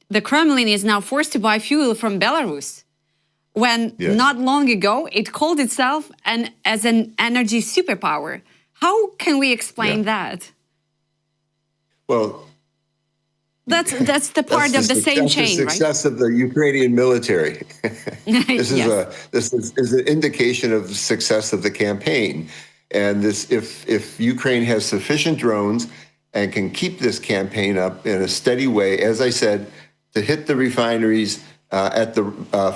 the Kremlin is now forced to buy fuel from Belarus, when not long ago it called itself as an energy superpower. How can we explain that? Well, that's the part of the same chain, right? The success of the Ukrainian military. This is an indication of the success of the campaign. And if Ukraine has sufficient drones and can keep this campaign up in a steady way, as I said, to hit the refineries at the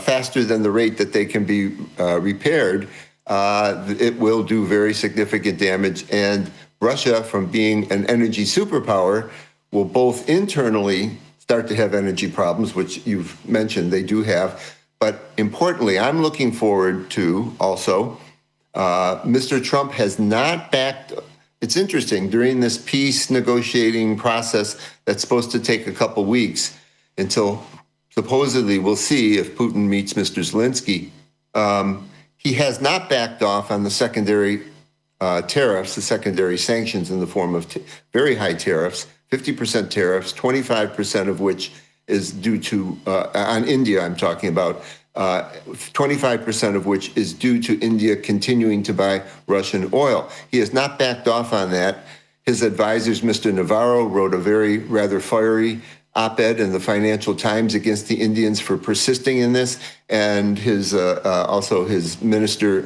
faster than the rate that they can be repaired, it will do very significant damage. And Russia, from being an energy superpower, will both internally start to have energy problems, which you've mentioned they do have. But importantly, I'm looking forward to also, Mr. Trump has not backed. It's interesting, during this peace negotiating process that's supposed to take a couple weeks until supposedly we'll see if Putin meets Mr. Zelensky, he has not backed off on the secondary tariffs, the secondary sanctions in the form of very high tariffs, 50% tariffs, 25% of which is due to, on India I'm talking about, 25% of which is due to India continuing to buy Russian oil. He has not backed off on that. His advisors, Mr. Navarro, wrote a rather fiery op-ed in the Financial Times against the Indians for persisting in this, and also his minister,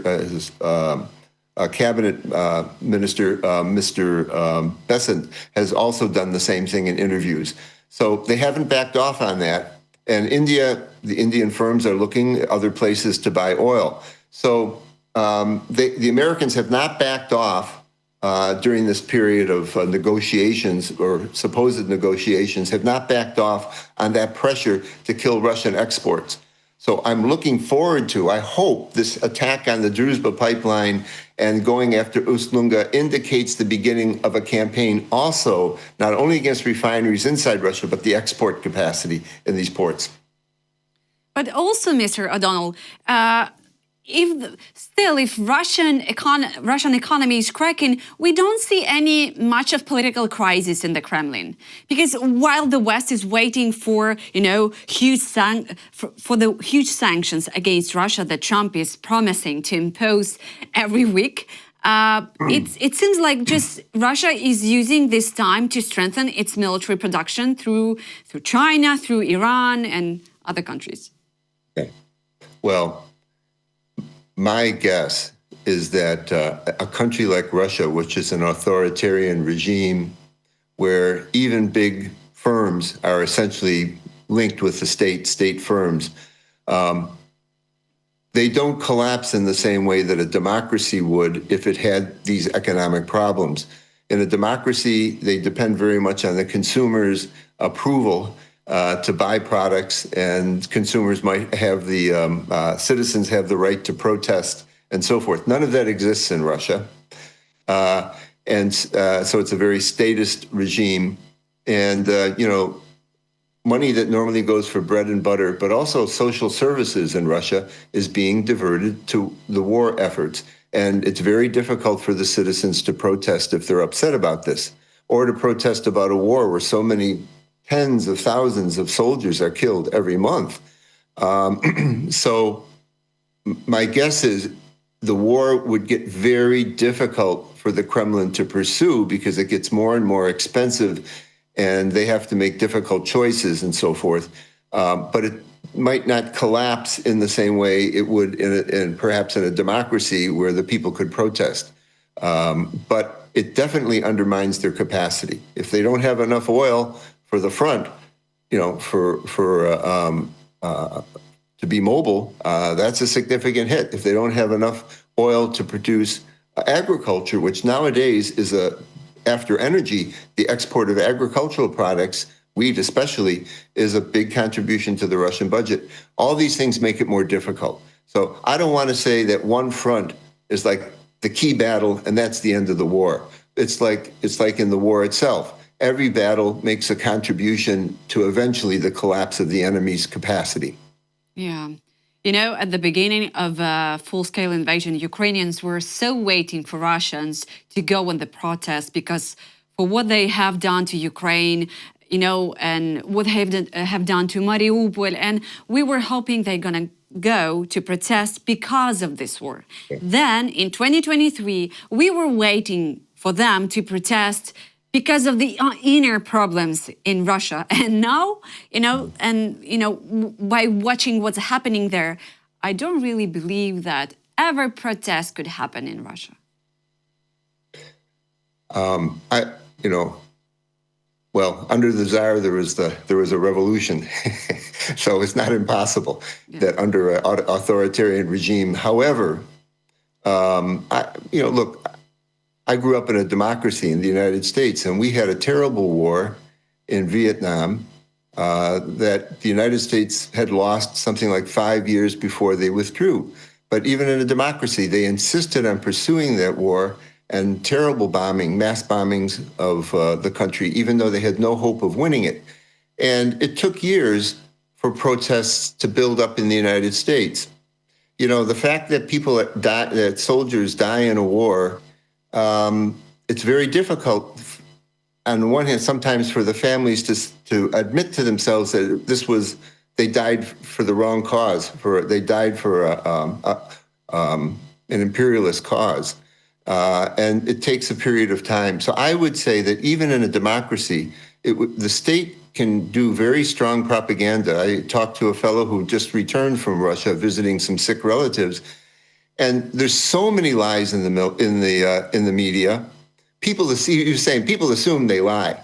cabinet minister, Mr. Besant, has also done the same thing in interviews. So they haven't backed off on that. And the Indian firms are looking at other places to buy oil. So the Americans have not backed off during this period of negotiations or supposed negotiations, have not backed off on that pressure to kill Russian exports. So I'm looking forward to, I hope, this attack on the Druzhba pipeline and going after Ust-Luga indicates the beginning of a campaign also, not only against refineries inside Russia, but the export capacity in these ports. But also, Mr. O'Donnell, if Russian economy is cracking, we don't see much of political crisis in the Kremlin, because while the West is waiting for the huge sanctions against Russia that Trump is promising to impose every week, it seems like just Russia is using this time to strengthen its military production through China, through Iran, and other countries. Okay. Well, my guess is that a country like Russia, which is an authoritarian regime where even big firms are essentially linked with the state firms, they don't collapse in the same way that a democracy would if it had these economic problems. In a democracy, they depend very much on the consumer's approval to buy products, and consumers might have citizens have the right to protest and so forth. None of that exists in Russia. So it's a very statist regime. And, money that normally goes for bread and butter, but also social services in Russia, is being diverted to the war efforts. And it's very difficult for the citizens to protest if they're upset about this, or to protest about a war where so many tens of thousands of soldiers are killed every month. So my guess is the war would get very difficult for the Kremlin to pursue because it gets more and more expensive and they have to make difficult choices and so forth. But it might not collapse in the same way it would perhaps in a democracy where the people could protest. But it definitely undermines their capacity. If they don't have enough oil for the front, to be mobile, that's a significant hit. If they don't have enough oil to produce agriculture, which nowadays is after energy, the export of agricultural products, wheat especially, is a big contribution to the Russian budget. All these things make it more difficult. So I don't want to say that one front is like the key battle and that's the end of the war. It's like in the war itself. Every battle makes a contribution to eventually the collapse of the enemy's capacity. Yeah. At the beginning of a full-scale invasion, Ukrainians were so waiting for Russians to go on the protest because for what they have done to Ukraine, and what have done to Mariupol. And we were hoping they're going to go to protest because of this war. Then in 2023, we were waiting for them to protest because of the inner problems in Russia. And now, by watching what's happening there, I don't really believe that ever protest could happen in Russia. Well, under the Tsar, there was a revolution, so it's not impossible that under an authoritarian regime. However, look, I grew up in a democracy in the United States, and we had a terrible war in Vietnam that the United States had lost something like 5 years before they withdrew. But even in a democracy, they insisted on pursuing that war and terrible mass bombings of the country, even though they had no hope of winning it. And it took years for protests to build up in the United States. The fact that that soldiers die in a war, it's very difficult, on the one hand, sometimes for the families to admit to themselves that they died for the wrong cause, they died for an imperialist cause. And it takes a period of time. So I would say that even in a democracy, the state can do very strong propaganda. I talked to a fellow who just returned from Russia visiting some sick relatives, and there's so many lies in the media. People assume they lie.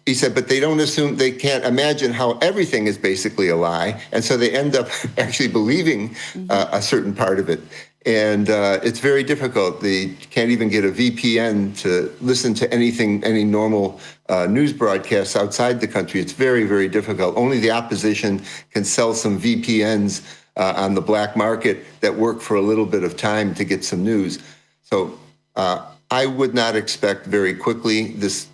He said, but they can't imagine how everything is basically a lie, and so they end up actually believing a certain part of it. And it's very difficult. They can't even get a VPN to listen to any normal news broadcasts outside the country. It's very, very difficult. Only the opposition can sell some VPNs on the black market that work for a little bit of time to get some news. So I would not expect very quickly this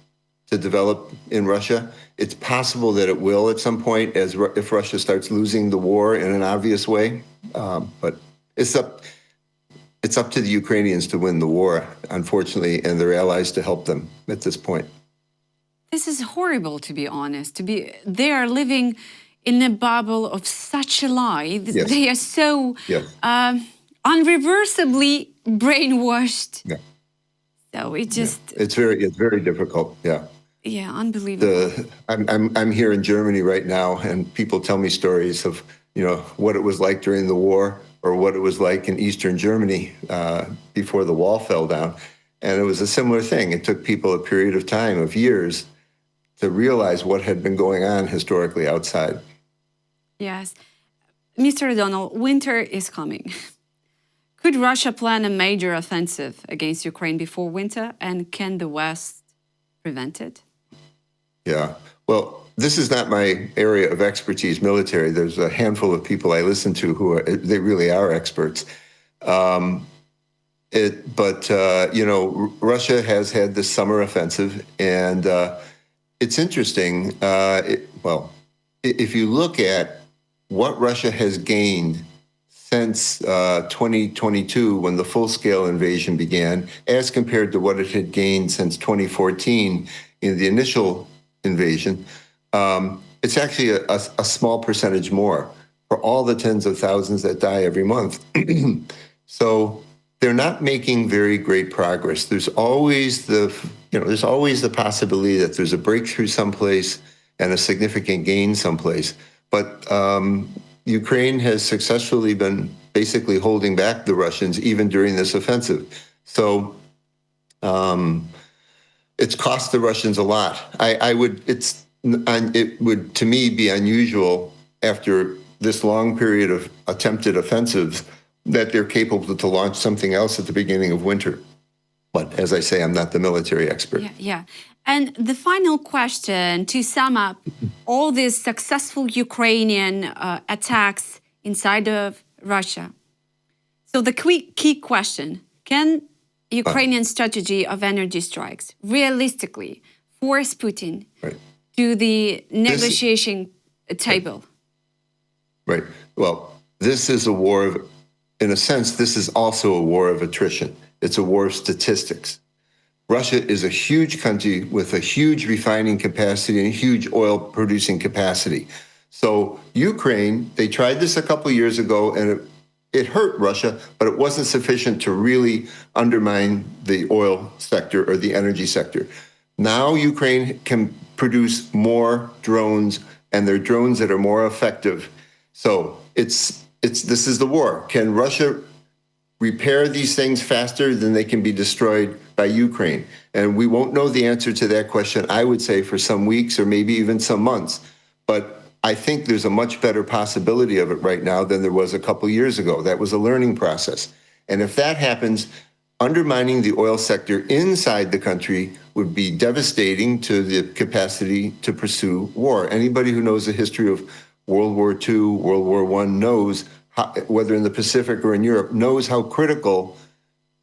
to develop in Russia. It's possible that it will at some point if Russia starts losing the war in an obvious way. But it's up to the Ukrainians to win the war, unfortunately, and their allies to help them at this point. This is horrible, to be honest. They are living in a bubble of such a lie. Yes. They are so unreversibly brainwashed. Yeah. So it's very difficult. Yeah. Yeah, unbelievable. I'm here in Germany right now, and people tell me stories of what it was like during the war, or what it was like in Eastern Germany before the wall fell down. And it was a similar thing. It took people a period of time, of years, to realize what had been going on historically outside. Yes. Mr. O'Donnell, winter is coming. Could Russia plan a major offensive against Ukraine before winter? And can the West prevent it? Yeah. Well, this is not my area of expertise, military. There's a handful of people I listen to they really are experts. Russia has had this summer offensive, and it's interesting. If you look at what Russia has gained since 2022, when the full-scale invasion began, as compared to what it had gained since 2014 in the initial invasion, it's actually a small percentage more for all the tens of thousands that die every month. So they're not making very great progress. There's always the possibility that there's a breakthrough someplace and a significant gain someplace. But Ukraine has successfully been basically holding back the Russians even during this offensive. So it's cost the Russians a lot. It would, to me, be unusual after this long period of attempted offensives that they're capable to launch something else at the beginning of winter. But as I say, I'm not the military expert. Yeah. And the final question, to sum up all these successful Ukrainian attacks inside of Russia. So the key question, can Ukrainian strategy of energy strikes realistically force Putin to the negotiation table? Right. Well, this is a war in a sense, this is also a war of attrition. It's a war of statistics. Russia is a huge country with a huge refining capacity and a huge oil producing capacity. So Ukraine, they tried this a couple of years ago, and it hurt Russia, but it wasn't sufficient to really undermine the oil sector or the energy sector. Now Ukraine can produce more drones, and they're drones that are more effective. So this is the war. Can Russia repair these things faster than they can be destroyed by Ukraine? And we won't know the answer to that question, I would say, for some weeks or maybe even some months. But I think there's a much better possibility of it right now than there was a couple years ago. That was a learning process. And if that happens, undermining the oil sector inside the country would be devastating to the capacity to pursue war. Anybody who knows the history of World War II, World War I knows, whether in the Pacific or in Europe, knows how critical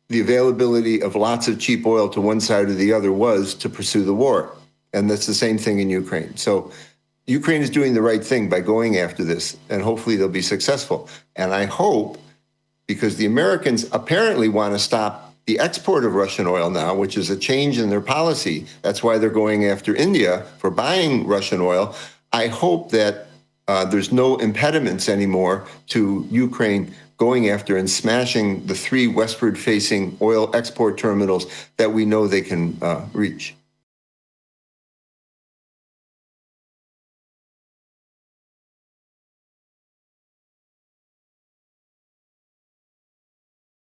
the availability of lots of cheap oil to one side or the other was to pursue the war. And that's the same thing in Ukraine. So Ukraine is doing the right thing by going after this, and hopefully they'll be successful. And I hope, because the Americans apparently want to stop the export of Russian oil now, which is a change in their policy. That's why they're going after India for buying Russian oil. I hope that there's no impediments anymore to Ukraine going after and smashing the 3 westward-facing oil export terminals that we know they can reach.